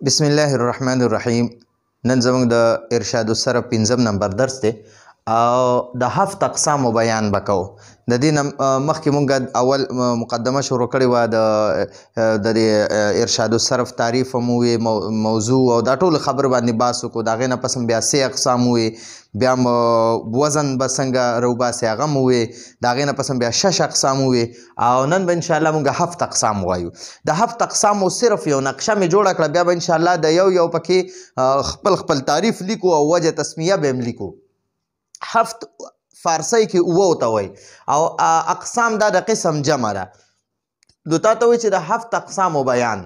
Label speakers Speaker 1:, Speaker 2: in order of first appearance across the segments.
Speaker 1: بسم الله الرحمن الرحیم. نن زموږ د ارشاد الصرف 5 نمبر درس دی او د 7 اقسام بیان وکاو. د دې مخکې مونږ اول مقدمه شروع کړې و د ارشاد الصرف تعریف مو موضوع او دا ټول خبر باندې باس وکړو. د هغې نه پس بیا 3 اقسام وې، بیا وزن به څنګه روباسي هغه مو وې، د هغې نه پس بیا 6 اقسام وې او نن به انشاءالله مونږ 7 اقسام وایو. د 7 اقسامو صرف یو نقشه مې جوړه کړه، بیا به انشاءالله د یو پکې خپل تعریف لیکو او وجه تسمیه به هم لیکو. 7 فارسی کې اوه ته وایي او اقسام دا د قسم جمع ده. نو تا ته وایي چې د 7 اقسامو بیان.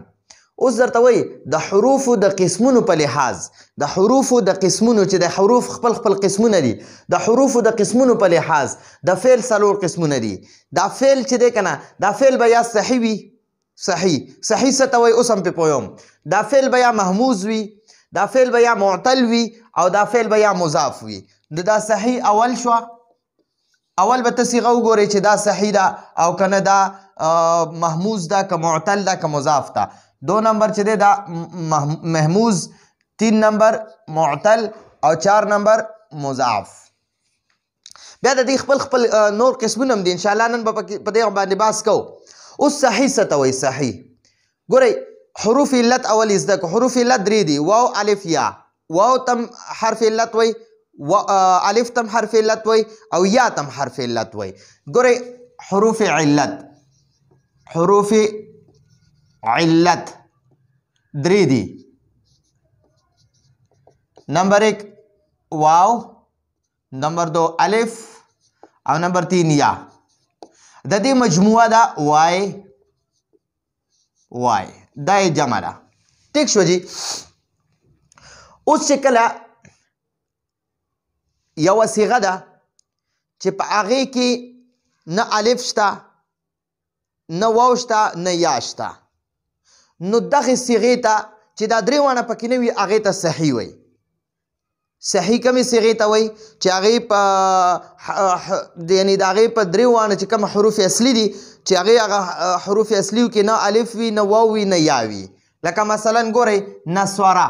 Speaker 1: اوس درته وایي د حروفو د قسمونو په لحاظ، د حروفو د قسمونو چې د حروف خپل قسمونه دي، د حروفو د قسمونو په لحاظ د فعل 4 قسمونه دي. دا فعل چې دی که نه، دا فعل به یا صحیح وي، صحیح څه ته وایي اوس هم پې پویم. دا فعل به یا محموز وي، دا فعل به یا معتل وي او دا فعل به یا مضاف وي. نو دا صحیح اول شوه، اول به ته صیغه وګورئ چې دا صحیح ده او که نه دا محموز ده که معتل ده که مضاف ده. 2 نمبر چې دی دا محموز، 3 نمبر معتل او 4 نمبر مضاف. بیا د دې خپل نور قسمونه هم دي، انشاءالله نن به په دې باندې بحث کوو. اوس صحیح څه ته وایي؟ صحیح ګورئ، حروف علت اول زده کړو. حروف علت 3 دي، واو الف یا. واو تم حرف علت وایي، الف تم حرف علت وای او یا تم حرف علت وای. ګورئ حروف علت، حروف علت 3 دي. نمبر 1 واو، نمبر 2 الف او نمبر 3 یا. د دې مجموعه ده وای، وای دا یې جمع ده. ټیک شو جی. اوس چې کله یوه صیغه ده چې په هغې کې نه الف شته، نه واو شته، نه یا شته، نو دغې صیغې ته چې دا 3 وانه پکې نه وي هغې ته صحیح وایي. صحیح کمې صیغې ته وایي چې هغې په یعنې د هغې په 3 وانه چې کوم حروف اصلي دي چې هغې هغه حروف اصلي کې نه الف وي، نه واو وي، نه یا وي. لکه مثلا ګورئ نسواره،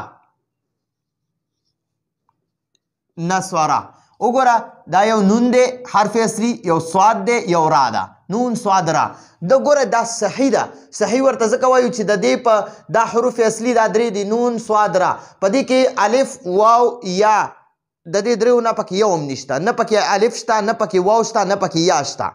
Speaker 1: نسواره وګوره دا یو نون دی حرف اصلي، یو سواد دی، یو را ده، نون سواد را. د ګوره دا صحیح ده. صحیح ورته ځکه وایو چې د دې په دا حروف اصلي دا 3 دي، نون سواد را. په دې کې الف واو یا د دې 3 نه پکې یو هم نشته، نه پکې الف شته، نه پکې واو شته، نه پکې یا شته.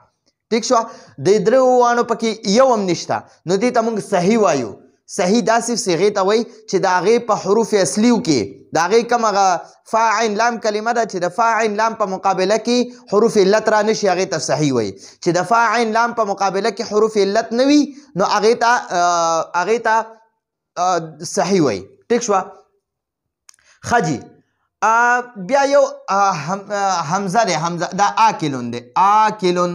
Speaker 1: ټیک شوه؟ د 3 وانو پکې یو هم نشته، نو دې ته موږ صحیح وایو. صحیح داسې صیغې ته وایي چې د هغې په حروف اصلیو کې د هغې کوم هغه فا عین لام کلمه ده چې د فا عین لام په مقابله کې حروف علت را نشي، هغې ته صحیح وایي. چې د فا عین لام په مقابله کې حروف علت نه وي نو هغې ته صحیح وایي. ټیک شوه؟ ښه جي. بیا یو حمزه دی، حمزه دا آکلون دی، آکلون،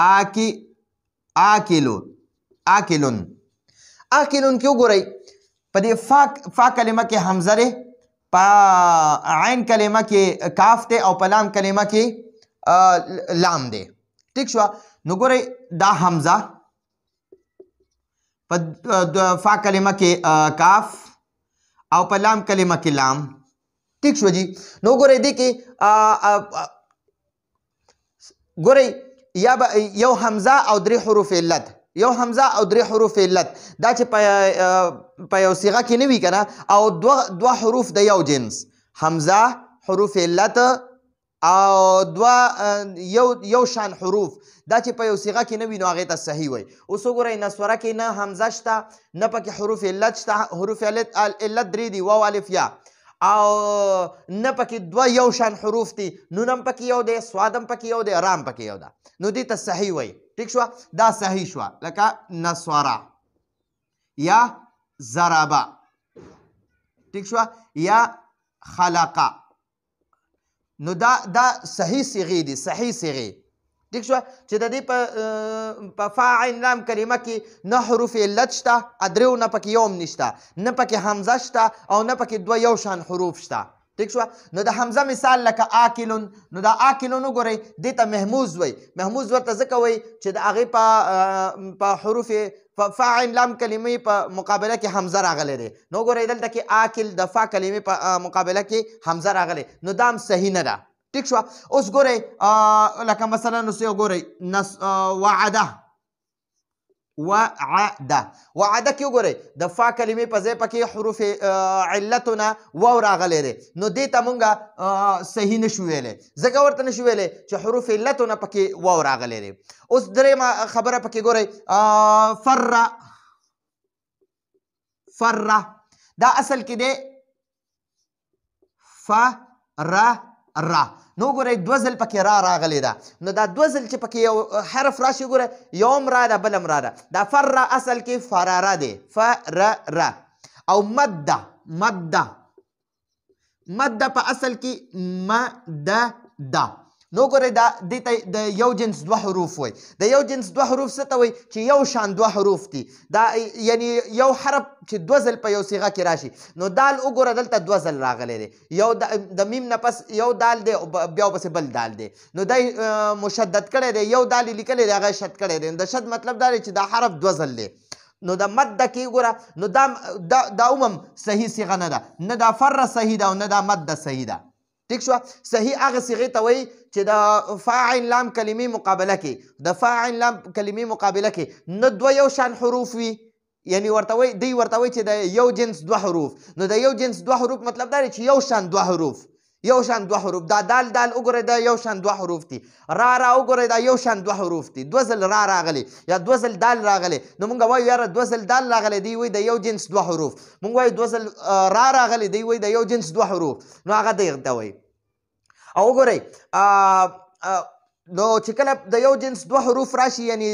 Speaker 1: آکلون، آکلون. آکلون کې وګورئ په دې فا کلمه کې حمزه دی، په عین کلمه کې کاف دی او په لام کلمه کې لام دی. ټیک شوه؟ نو ګورئ دا حمزه، په فا کلمه کې کاف او په لام کلمه کې لام. ټیک شوه جی. نو ګورئ دې کې ګورئ یا به یو حمزه او 3 حروف علت، یو حمزه او 3 حروف علت. دا چې په یو صیغه کې نه وي که نه، او 2 حروف د یو جنس، حمزه، حروف علت او یو شان حروف، دا چې په یو صیغه کې نه وي نو هغې ته صحیح وایي. اوس وګورئ نسوره کې نه حمزه شته، نه پکې حروف علت شته. حروف علت 3 دي، واو الف یا، او نه پکې 2 یو شان حروف دي، نون هم پکې یو دی، سواد هم پکې یو دی، را هم پکې یو ده، نو دې ته صحیح وایي. ټیک شوه؟ دا صحیح شوه. لکه نسواره یا ضربه. ټیک شوه؟ یا خلقه. نو دا صحیح صیغې دي، صحیح صیغې. ټیک شوه؟ چې د دې په فا عین لام کلمه کې نه حروف علت شته، 3 نه پکې یو هم نشته، نه پکې حمزه شته او نه پکې 2 یو شان حروف شته. ټیک شو. نو د حمزه مثال لکه آکلون، نو دا آکلون وګورئ دې ته محموز وایي. محموز ورته ځکه وایي چې د هغې په حروف فا عین لام کلمې په مقابله کې حمزه راغلی دی. نو وګورئ دلته کې آکل د فا کلمې په مقابله کې حمزه راغلی، نو دا هم صحیح نه ده. ټیک شو. اوس ګورئ لکه مثلا اوس یو ګورئ وعده، وعده کې وګورئ د فا کلمې په ځای پکې حروف علتونه واو راغلی دی، نو دې ته مونږ صحیح نشو ویلی. ځکه ورته نشو ویلی چې حروف علتونه پکې واو راغلی دی. اوس درېیمه خبره پکې ګورئ فره دا اصل کې دی فره. نو ګورئ دوه ځل پکې را راغلی ده، نو دا دوه ځل چې پکې یو حرف راشي ګوره یو هم را ده بل هم را ده. دا فره اصل کې فراره دی، فرره. او مده په اصل کې مده. نو ګورئ دا دې ته د یو جنس دوه حروف وایي. د یو جنس دوه حروف څه ته وایي چې یو شان دوه حروف دي. دا یعنی یو حرف چې دوه ځل په یو صیغه کې راشي، نو دال وګوره دلته دوه ځل راغلی دی، یو د میم نه پس یو دال دی بیا ورپسې بل دال دی، نو دی مشدد کړی دی، یو دال یې لیکلی دی هغه شد کړی دی. د شد مطلب دا دی چې دا حرف دوه ځل دی. نو د مده کې وګوره نو دا هم صحیح صیغه نه ده، نه دا فره صحیح ده او نه دا مده صحیح ده. ٹھیک شو. صحیح هغه صیغې ته وایي چې د فا عین لام کلمې مقابله کې نه دوه یو شان حروف وي، یعنی ورته وایي دوی ورته وایي چې د یو جنس دوه حروف. نو د یو جنس دوه حروف مطلب دا دی چې یو شان دوه حروف. دا دال وګورئ دا یو شان دوه حروف دي. را وګورئ دا یو شان دوه حروف دي. دوه ځل را راغلی یا دوه ځل دال راغلی، نو مونږ وایو یاره دوه ځل دال راغلی دی وایي د یو جنس دوه حروف. مونږ وایو دوه ځل را راغلی دی وایي د یو جنس دوه حروف. نو هغه دغه ته وایي. او وګورئ نو چې کله د یو جنس دوه حروف راشي، یعنی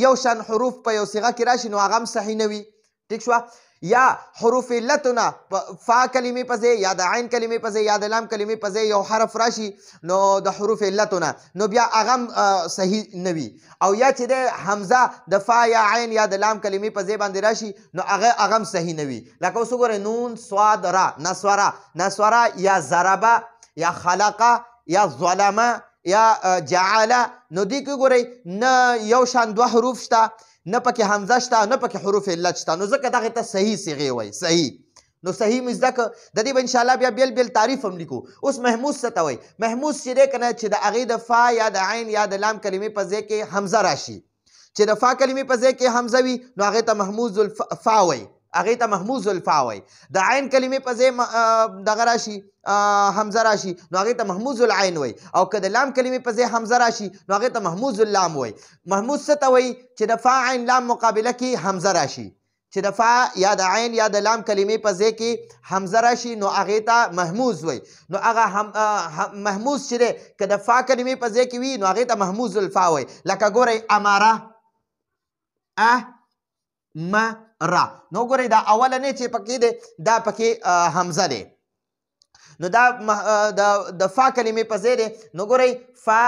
Speaker 1: یو شان حروف په یو صیغه کې راشي، نو هغه هم صحیح نه وي. ټیک شوه. یا حروف علتونه فا کلمې په ځای یا د عین کلمې په ځای یا د لام کلمې په ځای یو حرف راشي، نو د حروف علتونه نو بیا هغه هم صحیح نه وي. او یا چې د حمزه د فا یا عین یا د لام کلمې په ځای باندې راشي، نو هغه هم صحیح نه وي. لکه اوس وګورئ نون صاد را، نسوره یا ضربه یا خلقه یا ظلمه یا جعله، نو دې کې ګورئ نه یو شان دوه حروف شته، نه پکې حمزه شته، نه پکې حروف علت شته، نو ځکه دغې ته صحیح صیغې وایي. صحیح. نو صحیح مو زده کړه، د دې به انشاءالله بیا بیل تعریف هم لیکو. اوس محموز څه ته وایي؟ محموز چې دی که نه چې د هغې د فا یا د عین یا د لام کلمې په ځای کې حمزه راشي، چې د فا کلمې په ځای کې حمزه وي، نو هغې ته محموز الفا وایي. د عین کلمې په ځای دغه راشي حمزه راشي، نو هغې ته محموز العین وایي. او که د لام کلمې په ځای حمزه راشي، نو هغې ته محموز اللام وایي. محموز څه ته وایي؟ چې د فا عین لام مقابله کې حمزه راشي، چې د فا یا د عین یا د لام کلمې په ځای کې حمزه راشي، نو هغې ته محموز وایي. نو هغه محموز چې دی که د فا کلمې په ځای کې وي، نو هغې ته محموز الفا وایي. لکه ګورئ اماره، نو ګورئ دا اولنی چې پکې دی دا پکې حمزه دی، نو دا د فا کلمې په ځای دی. نو ګورئ فا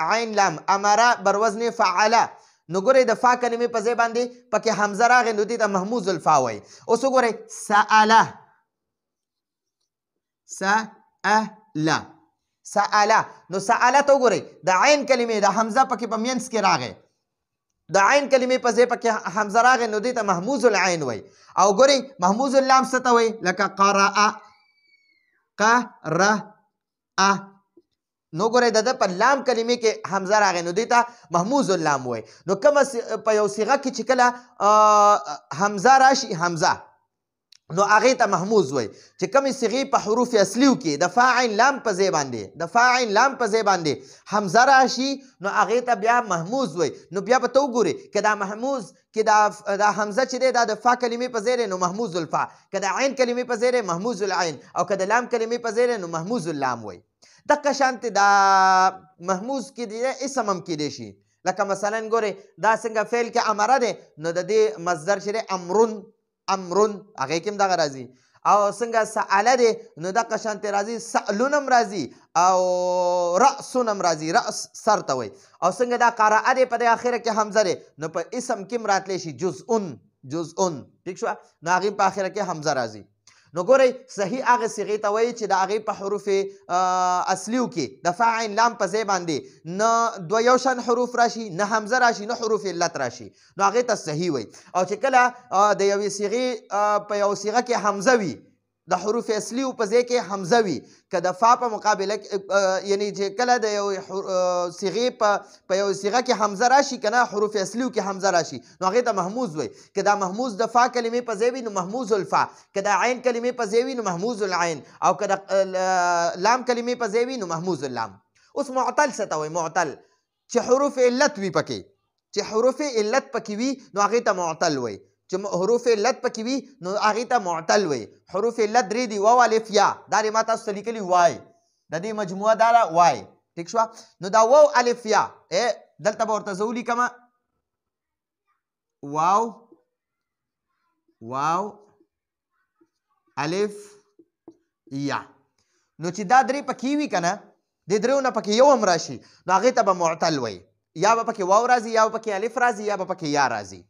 Speaker 1: عین لام امره بر وزن فعله، نو ګورئ د فا کلمې په ځای باندې پکې حمزه راغی، نو دې ته محموز الفا وایي. اوس وګورئ سأله، نو سأله ته وګورئ د عین کلمې د حمزه پکې په منځ کې راغی، د عین کلمې په ځای پکې حمزه راغی، نو دې ته محموز العین وایي. او ګورئ محموز اللام څه ته وایي؟ لکه قرأ، نو ګورئ د ده په لام کلمې کې حمزه راغی، نو دې ته محموز اللام وایي. نو کومه په یو صیغه کې چې کله حمزه راشي، نو هغې ته محموز وایي. چې کومې صیغې په حروف اصلیو کې د فا عین لام په ځای باندې حمزه راشي، نو هغې ته بیا محموز وایي. نو بیا به ته وګورې که دا محموز کې دا حمزه چې دی دا د فا کلمې په ځای دی، نو محموز الفا، که د عین کلمې په ځای دی محموز العین، او که د لام کلمې په ځای دی نو محموز اللام وایي. دقه شانتې دا محموز کې دی اسم هم کیدی شي. لکه مثلا ګورئ دا څنګه فعل کې امره دی، نو د دې مصدر چې دی امرون هغې کې هم دغه راځي. او څنګه سأله دی، نو دقه شانتې راځي سألون هم راځي، او رأسون هم راځي، رأس سر ته وایي. او څنګه دا قرأه دی په دې اخره کې حمزه دی، نو په اسم کې هم راتلی شي جزء. ٹھیک شوه. نو هغې په اخره کې حمزه راځي. نو ګورئ صحیح هغه صیغې ته وایي چې د هغې په حروف اصلیو کې د فا عین لام په ځای باندې نه دوه یو شان حروف راشي، نه حمزه راشي، نه حروف علت راشي، نو هغې ته صحیح وایي. او چې کله د یوې صیغې په یو صیغه کې حمزه وي، د حروف اصلي په ځای کې حمزه وي، که د فا په مقابله یعنی چې کله د یو صیغې په یو صیغه کې حمزه راشي که نه حروف اصلیو کې حمزه راشي نو هغې ته محموز وایي. که دا محموز د فا کلمې په ځای وي نو محموز الفا، که د عین کلمې په ځای وي نو محموز العین، او که د لام کلمې په ځای وي نو محموز اللام. اوس معتل څه ته وایي؟ معتل چې حروف علت وي پکې، چې حروف علت پکې وي نو هغې ته معتل وایي. چې حروف علت پکې وي نو هغې ته معتل وایي. حروف علت درې دي، واو الف یا، دا دې ما تاسو ته لیکلي وای، د دې مجموعه دا ده وای. ټیک شوه؟ نو دا واو الف یا دلته به ورته زه ولیکمه واو الف یا. نو چې دا درې پکې وي که نه، د دریو نه پکې یو هم راشي نو هغې ته به معتل وایي. یا به پکې واو راځي، یا به پکې الف راځي، یا به پکې یا راځي.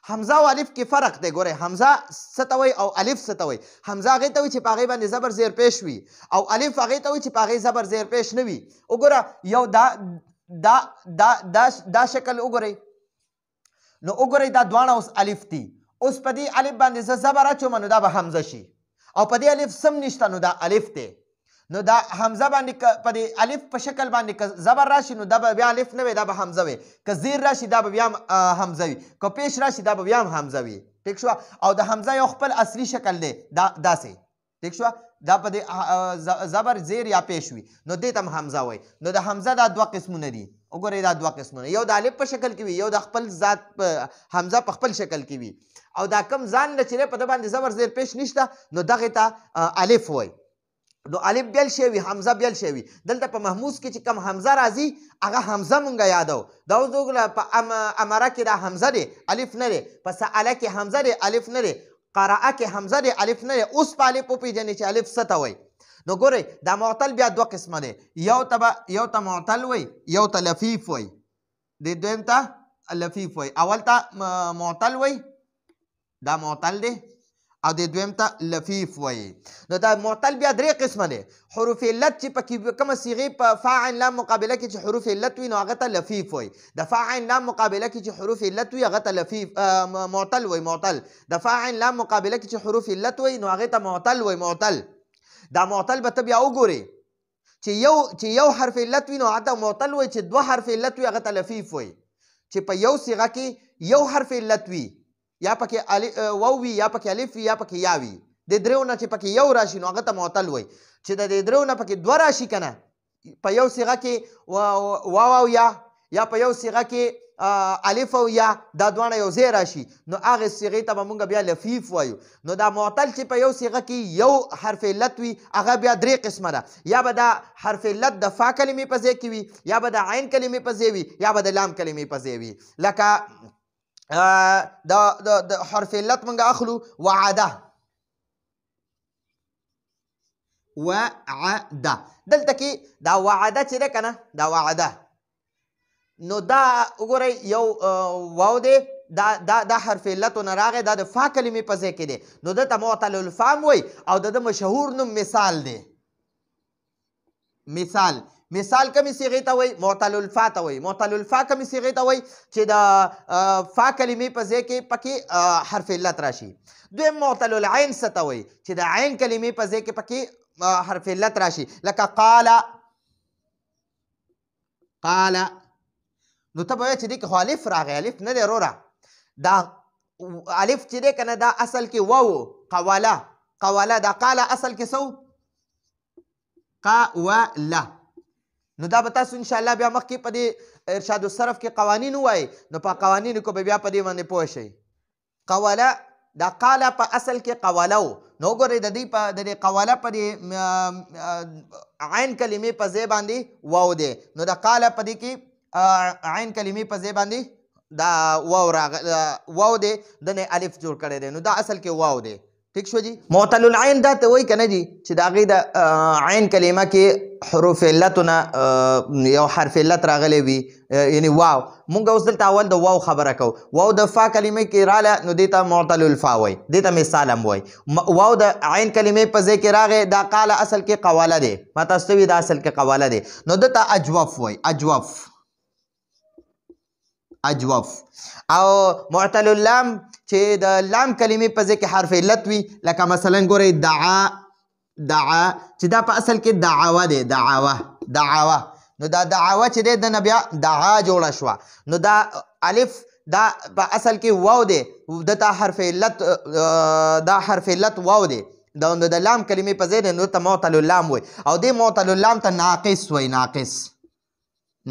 Speaker 1: حمزه او الف کې فرق دی. ګورئ حمزه څه ته وایي او الف څه ته وایي؟ حمزه هغې ته وایي چې په هغې باندې زبر زیر پیش وي، او الف هغې ته وایي چې په هغې زبر زیر پیش نه وي. وګوره یو دا شکل وګورئ، نو وګورئ دا دواړه اوس الف دي. اوس په دې الف باندې زه زبر اچوم نو دا به حمزه شي، او په دې الف سم نشته نو دا الف دی. نو دا حمزه باندې په دې الف په شکل باندې که زبر راشي نو دا به بیا الف نه وي، دا به حمزه وي. که زیر راشي دا به بیا حمزه وي، که پیش راشي دا به بیا هم حمزه وي. ټیک شوه؟ او د حمزه یو خپل اصلي شکل دی داسې. ټیک شوه؟ دا په دې زبر زیر یا پیش وي نو دې ته هم حمزه وایي. نو د حمزه دا دوه قسمونه دي. وګورئ دا دوه قسمونه، یو د الف په شکل کې وي، یو د خپل ذات حمزه په خپل شکل کې وي. او دا کم ځان له چې په ده باندې زبر زیر پیش نشته نو دغې ته الف وایي. نو الف بیل شی وي، حمزه بیل شی وي. دلته په محموز کې چې کم حمزه راځي هغه حمزه مونږ یادو. دا اوس وګوره په امره کې دا حمزه دی، الف نه دی. په سأله کې حمزه دی، الف نه دی. قرأه کې حمزه دی، الف نه دی. اوس په الف وپېژنئ چې الف څه ته وایي. نو ګورئ دا معتل بیا دوه قسمه دی، یو ته معتل وایي، یو ته لفیف وایي. د دویم ته لفیف وایي. اول ته معتل وایي، دا معتل دی، او د دویم ته لفیف وایي. نو دا معتل بیا درې قسمه دی. حروف علت چې پکې کومه صیغې په فا عین لام مقابله کې چې حروف علت وي نو هغه ته لفیف وایي. د فا عین لام مقابله کې چې حروف علت وي هغه ته لفیف معتل وایي. معتل د فا عین لام مقابله کې چې حروف علت وي نو هغې ته معتل وایي. معتل دا معتل به ته بیا وګورې چې یو حرف علت وي نو هغه ته معتل وایي، چې دوه حرف علت وي هغه ته لفیف وایي. چې په یو صیغه کې یو حرف علت وي، یا پکې واو وي، یا پکې الف وي، یا پکې یا وي، د دریو نه چې پکې یو راشي نو هغه ته معتل وایي. چې د دریو نه پکې دوه راشي که نه، په یو صیغه کې واو او یا په یو صیغه کې الف او یا، دا دواړه یو ځای راشي نو هغې صیغې ته به مونږ بیا لفیف وایو. نو دا معتل چې په یو صیغه کې یو حرف علت وي هغه بیا درې قسمه ده. یا به دا حرف علت د فا کلمې په ځای کې وي، یا به د عین کلمې په ځای وي، یا به د لام کلمې په ځای وي. لکه د حرف علت منګه اخلو وعده. دلته کې دا وعده چې ده که نه، دا وعده نو دا وګورئ یو واو دی، دا حرف علتو نه راغی، دا د فا کلمې په ځای کې دی نو دته معتل الفام وایي. او د ده مشهور نوم مثال دی. مثال کمی صیغې ته وایي؟ معتل الفا ته وایي. معتل الفا کمی صیغې ته وایي؟ چې د فا کلمې په ځای کې پکې حرف علت راشي. دویم معتل العین څه ته وایي؟ چې د عین کلمې په ځای کې پکې حرف علت راشي. لکه قال نو ته به وایې چې دې کې خو الف راغی، الف نه دی وروره. دا الف چې دی که نه دا اصل کې واو. قواله دا قاله اصل کې څه قواله. نو دا به تاسو انشاءالله بیا مخکې په دې ارشاد الصرف کې قوانین ووایئ نو په قوانینو کې به بیا په دې باندې پوه شئ. قواله دا قاله په اصل کې قواله و. نو وګورئ د دې قواله په دې عین کلمې په ځای باندې واو دی. نو د قاله په دې کې عین کلمې په ځای باندې دا واو دی، د نه الف جوړ کړی دی نو دا اصل کې واو دی. ټیک شو جی. معتل العین دا ته وایي که نه جی چې د هغې د عین کلمه کې حروف علتونه یو حرف علت راغلی وي یعنې واو. مونږ اوس دلته اول د واو خبره کوو. واو د فا کلمې کې راله نو دې ته معتل الفا وایي، دې ته مثال هم وایي. واو د عین کلمې په ځای کې راغی دا قاله اصل کې قواله دی، ما تاسو ته وي دا اصل کې قواله دی، نو ده ته اجوف وایي. اجوف. او معتل اللام چې د لام کلمې په ځای کې حرف علت وي لکه مثلا ګورئ دعا چې دا په اصل کې دعوه دی، دعوه. نو دا دعوه چې دی دنه بیا دعا جوړه شوه، نو دا الف دا په اصل کې واو دی، دته حرف علت دا حرف علت واو دی، د لام کلمې په ځای دی نو ته معتل اللام وایي. او دې معتل اللام ته ناقص وایي،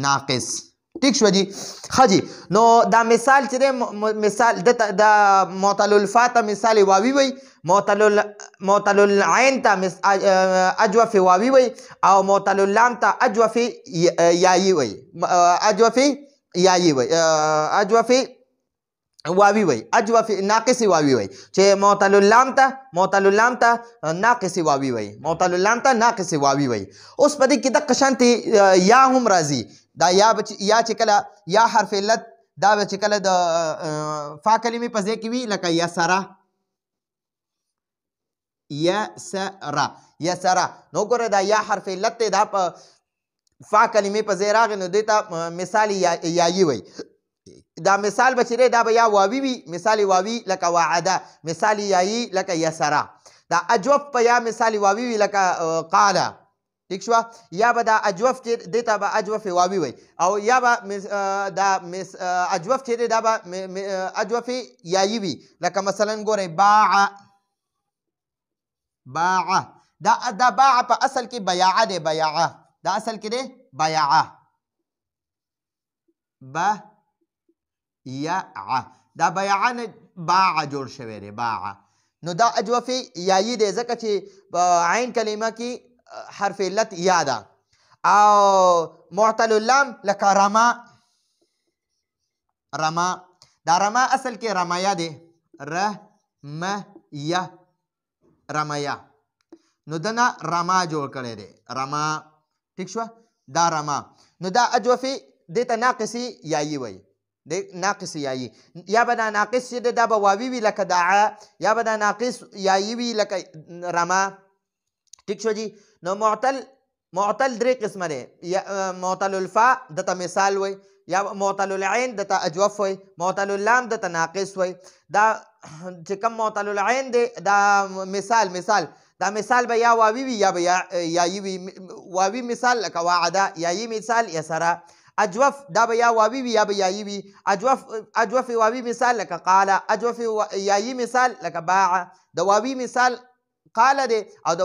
Speaker 1: ناقص. ٹھیک شو جی. ښه جی. نو دا مثال چې دی مثال د معتل الفا ته مثال واوي وي، معتل العین ته اجوف واوي وي، او معتل اللام ته اجوف یایي وي، اجوف واوي وي، اجوف ناقص واوي وي، چې معتل اللام ته ناقص واوي وي، معتل اللام ته ناقص واوي وي. اوس په دې کې دقه شانتې یا هم راځي. دا یا چې کله یا حرف علت دا به چې کله د فا کلمې په ځای کې وي لکه یسره، نو ګوره دا یا حرف علت دی، دا په فا کلمې په ځای راغی نو دې ته مثال یایي وي. دا مثال به چې دی دا به یا واوي وي، مثال واوي لکه وعده، مثال یایي لکه یسره. دا اجوف په یا مثال واوي وي لکه قاله. ٹھیک شو. یا به دا اجوف چې دی ته به اجوف واوي وي، او یا به دا اجوف چې دی دا به اجوف یایي وي لکه مثلا ګورئ باع. دا باع په اصل کې بیاعه دی، دا اصل کې دی بیاعه. دا بیاعه نه باع جوړ شوی دی، باع. نو دا اجوف یایي دی ځکه چې په عین کلمه کې حرف علت یا ده. او معتل اللام لکه رما. دا رما اصل کې رمیا دی، رمیا. نو دنه رما جوړ کړی دی، رما. ٹھیک شو. دا رما. نو دا اجوفي دې ته ناقصي یایي وایي، ناقص یایي. یا به دا ناقص چې دی دا به واوي وي لکه دعا، یا به دا ناقص یایي وي لکه رما. ٹھیک شو جی. نو معتل درې قسمه دی. معتل الفا دته مثال وای، یا معتل العین دته اجوف وای، معتل اللام دته ناقص وای. دا چې کوم معتل العین دی دا مثال دا مثال به یا واوي وي یا به یایي وي. واوي مثال لکه وعده، یایي مثال یسره. اجوف دا به یا واوي وي یا به یایي وي. اجوف واوي مثال لکه قاله، اجوف یایي مثال لکه باع. د واوي مثال قاله دی او د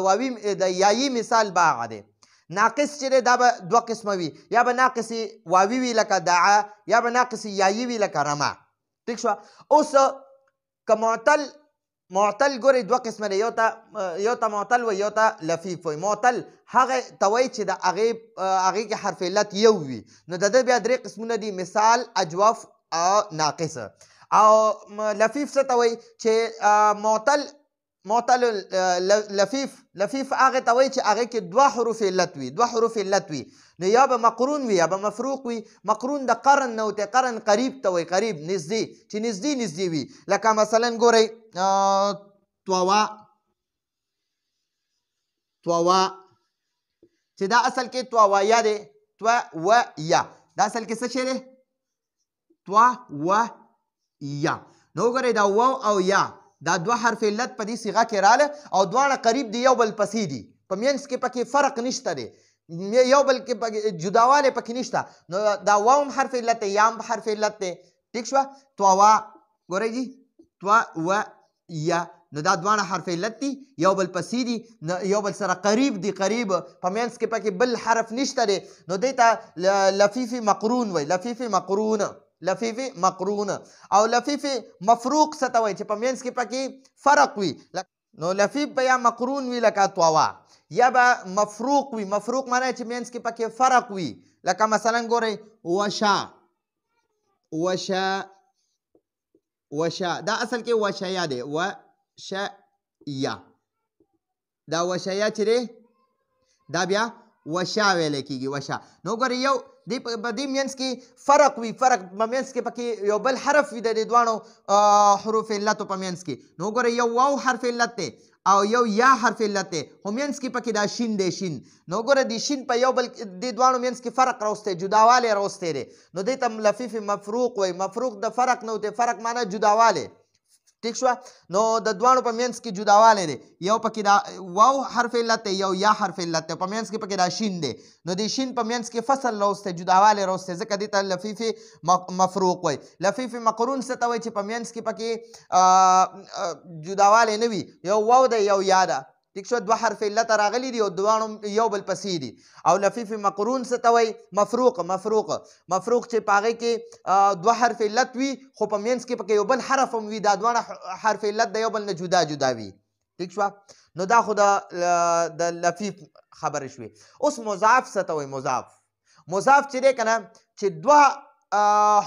Speaker 1: یایي مثال باع دی. ناقص چې دی دا به دوه قسمه وي، یا به ناقص واوي وي لکه دعا، یا به ناقص یایي وي لکه رما. ٹھیک شو. اوس که معتل ګورئ دوه قسمه دی، یو ته معتل وي، یو ته لفیف وي. معتل هغه ته وایي چې د هغې کې حرف علت یو وي، نو د ده بیا درې قسمونه دي، مثال، اجوف او ناقص. او لفیف څه ته وایي چې معتل لفیف هغه ته وایي چې هغې کې دوه حروف علت وي، نو یا به مقرون وي یا به مفروق وي. مقرون د قرن نه وتی، قرن قریب ته وایي، قریب نږدې، چې نږدې وي. لکه مثلا ګورئ طوا چې دا اصل کې طوایا دی، طوایا دا اصل کې څه شی دی؟ طوایا. نو ګورئ دا واو او یا دا دوه حرف علت په دې صیغه کې راله او دواړه قریب دي، یو بل پسې دي، په منځ کې پکې فرق نشته دی، یو بل کې جداوالی پکې نشته. نو دا واو هم حرف علت دی، یا هم حرف علت دی. ٹھیک شوه. طوا ګورئ جی، طوایا. نو دا دواړه حرف علت دي، یو بل پسې دي، یو بل سره قریب دي، قریب په منځ کې پکې بل حرف نشته دی، نو دې ته لفیف مقرون وایي، لفیف مقرون. او لفیف مفروق څه ته وایي چې په منځ کې پکې فرق وي. نو لفیف به یا مقرون وي لکه طوا، یا به مفروق وي. مفروق معنی چې منځ کې پکې فرق وي، لکه مثلا ګورئ وشا. دا اصل کې وشیا دی، وشیا. یا دا وشیا چې دی دا بیا وشا ویلی کېږي وشا. نو ګورئ یو په دې منځ کې فرق وي فرق په منځ کې پکې یو بل حرف وي د دې دواړو حروف علتو په منځ کې. نو ګورئ یو واو حرف علت دی او یو یا حرف علت دی خو منځ کې پکې دا شین دی شین. نو ګوره د شین په یو بل دې دواړو منځ کې فرق راوستی جداوالی راوستی دی نو دې ته لفیف مفروق وایي. مفروق د فرق نه دی فرق معنا جداوالی ٹھیک شو. نو د دواړو په منځ کې جداوالی دی یو پکې دا واو حرف علت دی یو یا حرف علت دی په منځ کې پکې دا شین دی. نو د شین په منځ کې فصل راوستی جداوالی راوستی ځکه دې ته لفیف مفروق وایي. لفیف مقرون څه ته وایي چې په منځ کې پکې جداوالی نه وي یو واو دی یو یا ده ٹھیک شو. دوه حرف علت راغلی دي او دواړو یو بل پسې دي. او لفیف مقرون څه ته وایي مفروق چې په هغې کې دوه حرف علت وي خو په منځ کې پکې یو بل حرف هم وي دا دواړه حرف علت د یو بل نه جدا جدا وي ٹھیک شوه. نو دا خو د لفیف خبرې شوې. اوس مضاف څه ته وایي مضاف چې دی که نه چې دوه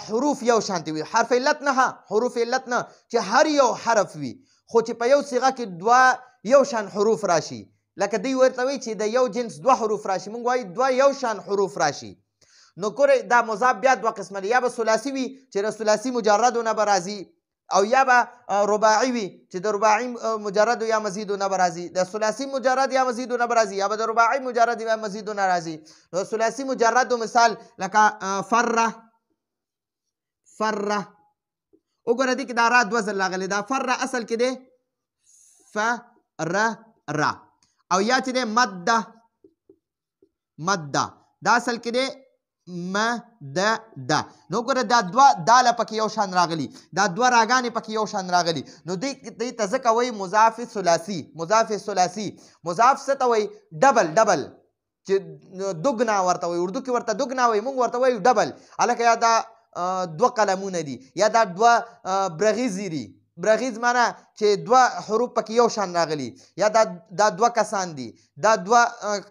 Speaker 1: حروف یو شانتې وي حرف علت نه حروف علت نه چې هر یو حرف وي خو چې په یو صیغه کې دوه یو شان حروف راشي لکه دوی ورته وایي چې د یو جنس دوه حروف راشي موږ وایو دوه یو شان حروف راشي. نو ګورئ دا مضاف بیا دوه قسمه دی یا به ثلاثي وي چې د ثلاثي مجردو نه به راځي او یا به رباعي وي چې د رباعي مجردو یا مزیدو نه به راځي. د ثلاثي مجرد یا مزیدو نه به راځي یا به د رباعي مجرد یا مزیدو نه راځي. نو ثلاثي مجردو مثال لکه فره وګوره دې کې دا را دوه ځل راغلی دا فره اصل کې دی را او یا چې دی مده دا اصل کې دی مده. نو ګوره دا دوه داله پکې یو شان راغلي دا دوه راګانې پکې یو شان راغلي. نو دې ته ځکه وایي مضاف ثلاثي. مضاف څه ته وایي ډبل چې دوګنا ورته وایي اردو کې ورته دوګنا وایي موږ ورته وایو ډبل. هلکه یا دا دوه قلمونه دي یا دا دوه برغیزې دي برغیز معنا چې دوه حروف پکې یو شان راغلي یا دا دوه کسان دي دا دوه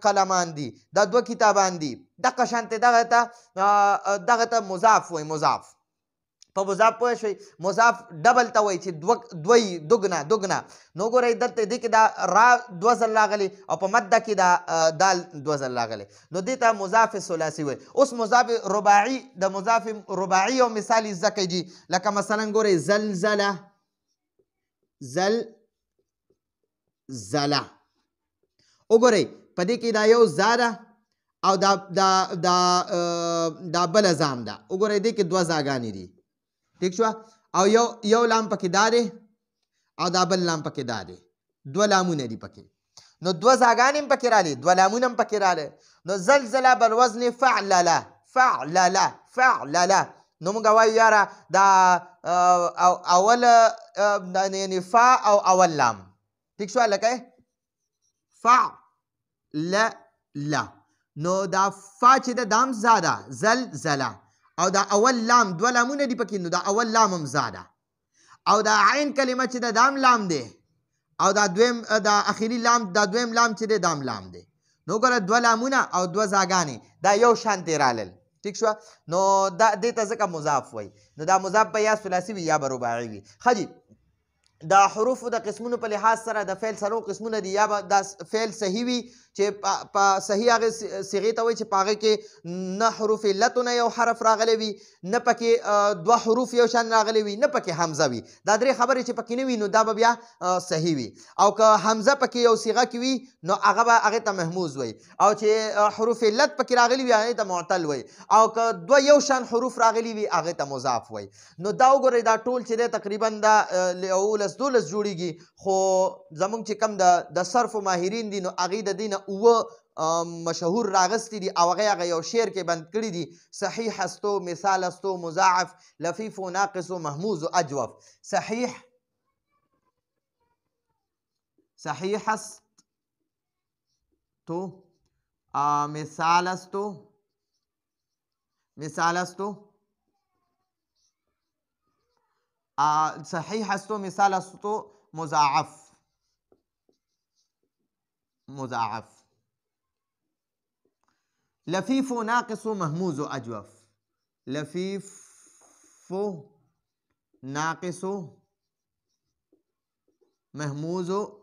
Speaker 1: قلمان دي دا دوه کتابان دي دغه شانتې دغه ته مضاف وایي. مضاف په مضاف پوه شوئ مضاف ډبل ته وایي چې دوی دوګنا. نو ګورئ دلته دې کې دا را دوه ځل راغلي او په مده کې دا دال دوه ځل راغلی نو دې ته مضاف ثلاثي وایي. اوس مضاف رباعي د مضاف رباعي یو مثال یې زده کړئ جي لکه مثلا ګورئ زلزله وګورئ په دې کې دا یو زا ده او دا بله زام ده وګورئ دې کې دوه زاګانې دي ٹھیک شوه او یو لام پکې دا دی او دا بل لام پکې دا دی دوه لامونه دي پکې. نو دوه زاګانې هم پکې راغلي دوه لامونه هم پکې راغلي. نو زلزله بالوزن فعلله نو موږ وایو یاره دا اول یعنی فا او اول لام ٹھیک شو لکه فعلله. نو دا فا چې د دام زاده زلزله او دا اول لام دوه لامونه دي پکې نو دا اول لام هم زاده او دا عین کلمه چې د دام لام دی او دا اخیری لام دا دویم لام چې د دام لام دی. نو ګوره دوه لامونه او دوه زاګانې دا یو شانتې رالل ٹھیک شو. نو دا دې ته ځکه مضاف وایي. نو دا مضاف به یا ثلاثي وي یا به رباعي وي. ښه جي دا حروفو د قسمونو په لحاظ سره د فعل څلور قسمونه دي یا به دا فعل صحیح وي چې په صحیح هغې صیغې ته وایي چې په هغې کې نه حروف علتو نه یو حرف راغلی وي نه پکې دوه حروف یو شان راغلی وي نه پکې حمزه وي دا درې خبرې چې پکې نه وي نو دا به بیا صحیح وي. او که حمزه پکې یو صیغه کې وي نو هغه به هغې ته محموز وایي او چې حروف علت پکې راغلی وي هغې ته معتل وایي او که دوه یو شان حروف راغلی وي هغې ته مضاف وایي. نو دا وګورئ دا ټول چې دی تقریبا دا 11-12 جوړیږي خو زمونږ چې کم د صرف ماهرین دي نو هغې د دې نه اووه مشهور راغستی دي او هغه یو شعر کې بند کړي دي صحیح است و مثال است و مضاعف لفیف و ناقص و محموز و اجوف. صحیح است تو مثال است صحیح است و مثال است و مضاعف لفیف و ناقص و محموز و اجوف. لفیف و ناقص و محموز و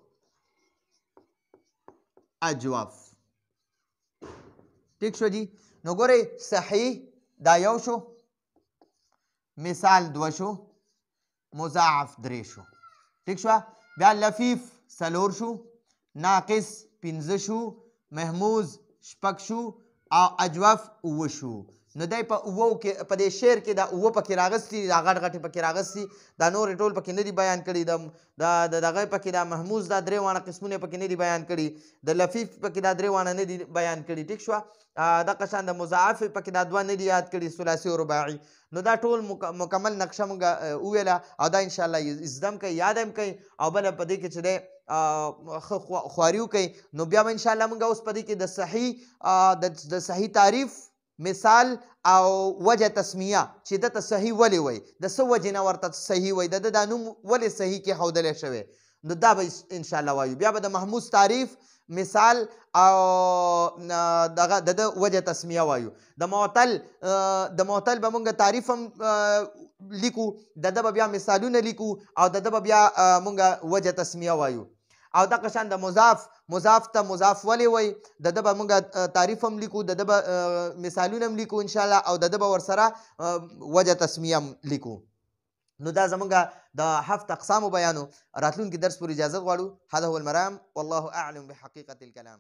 Speaker 1: اجوف. ٹھیک شو جی. نو ګورئ صحیح دا یو شو، مثال دوه شو، مضاعف درې شو. ٹھیک شوه. بیا لفیف څلور شو، ناقص پنځه شو، محموز شپږ شو او اجوف اووه شو. نو دی په اوو کې په دې شعر کې دا اووه پکې راغستي، دا غټ غټې پکې راغستي، دا نورې ټول پکې نه دي بیان کړي. د دغه پکې دا محموز دا درې واړه قسمونه پکې نه دي بیان کړي، د لفیف پکې دا درې واړه نه دي بیان کړي. ټیک شوه. دغه شان د مضاعف پکې دا دوه نه دي یاد کړي، ثلاثي او رباعي. نو دا ټول مکمل نقشه مونږ وویله او دا انشاءالله زده هم کوئ، یاد هم کوئ او بله په دې کې چې دی ښه خواري وکئ. نو بیا به انشاءالله مونږ اوس په دې کې د صحیح تعریف، مثال او وجه تسمیه چې دته صحیح ولې وایي، د څه وجې نه ورته صحیح وایي، د ده دا نوم ولې صحیح کېښودلی شوی، نو دا به انشاءالله وایو. بیا به د محموز تعریف، مثال او دغه د ده وجه تسمیه وایو. د معتل به مونږ تعریف هم لیکو، د ده به بیا مثالونه لیکو او د ده به بیا مونږ وجه تسمیه وایو. او دغه شان د مضاف ته مضاف ولې وایي، د ده به مونږ تعریف هم لیکو، د ده به مثالونه هم لیکو انشاءالله او د ده به ورسره وجه تسمیه هم لیکو. نو دا زمونږ د 7 اقسامو بیانو. راتلونکي درس پورې اجازت غواړو. هذا هو المرام والله اعلم بحقیقة الكلام.